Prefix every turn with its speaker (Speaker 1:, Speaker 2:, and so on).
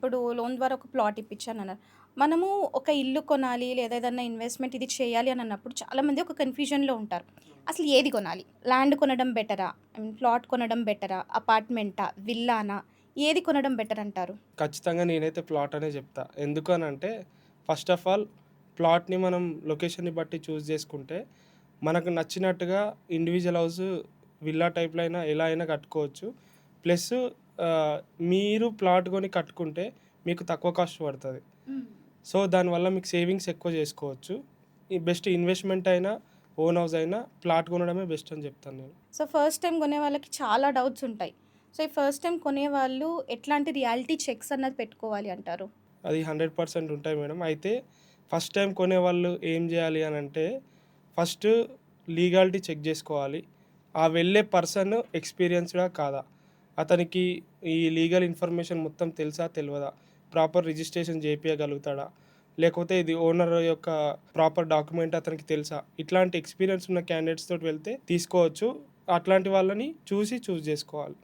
Speaker 1: ఇప్పుడు లోన్ ద్వారా ఒక ప్లాట్ ఇప్పించానన్నారు. మనము ఒక ఇల్లు కొనాలి లేదా ఏదన్నా ఇన్వెస్ట్‌మెంట్ ఇది చేయాలి అని అన్నప్పుడు చాలామంది ఒక కన్‌ఫ్యూజన్‌లో ఉంటారు. అసలు ఏది కొనాలి? ల్యాండ్ కొనడం బెటరా? ప్లాట్ కొనడం బెటరా? అపార్ట్‌మెంటా? విల్లానా? ఏది కొనడం బెటర్ అంటారు?
Speaker 2: ఖచ్చితంగా నేనైతే ప్లాట్ అనే చెప్తా. ఎందుకు అనంటే ఫస్ట్ ఆఫ్ ఆల్ ప్లాట్‌ని మనం లొకేషన్‌ని బట్టి చూజ్ చేసుకుంటే, మనకు నచ్చినట్టుగా ఇండివిడ్యువల్ హౌస్ విల్లా టైప్‌లో అయినా ఎలా అయినా కట్టుకోవచ్చు. ప్లస్ మీరు ప్లాట్ కొని కట్టుకుంటే మీకు తక్కువ కాస్ట్ పడతది.
Speaker 1: హ్మ్.
Speaker 2: సో, దానివల్ల మీకు సేవింగ్స్ ఎక్కువ చేసుకోవచ్చు. ఈ బెస్ట్ ఇన్వెస్ట్‌మెంట్ అయినా, ఓన్ హౌస్ అయినా ప్లాట్ కొనడమే బెస్ట్ అని చెప్తాను నేను.
Speaker 1: సో, ఫస్ట్ టైమ్ కొనే వాళ్ళకి చాలా డౌట్స్ ఉంటాయి. సో, ఈ ఫస్ట్ టైమ్ కొనేవాళ్ళు ఎట్లాంటి రియాలిటీ చెక్స్ అన్నది పెట్టుకోవాలి అంటారు?
Speaker 2: అది 100% ఉంటాయి మేడం. అయితే ఫస్ట్ టైమ్ కొనేవాళ్ళు ఏం జేయాలి అనంటే, ఫస్ట్ లీగాలిటీ చెక్ జేసుకోవాలి. ఆ వెళ్ళే పర్సన్ ఎక్స్‌పీరియన్స్‌డా కాదా? అతనికి ఈ లీగల్ ఇన్ఫర్మేషన్ మొత్తం తెలుసా? తెలవదా? ప్రాపర్ రిజిస్ట్రేషన్ జేపియగలుగుతాడా? లేకపోతే ఇది ఓనర్ యొక్క ప్రాపర్ డాక్యుమెంట్ అతనికి తెలుసా? ఇట్లాంటి ఎక్స్‌పీరియన్స్ ఉన్న క్యాండిడేట్స్ తోటి వెళ్తే తీసుకోవచ్చు. అట్లాంటి వాళ్ళని చూసి చూజ్ జేసుకోవాలి.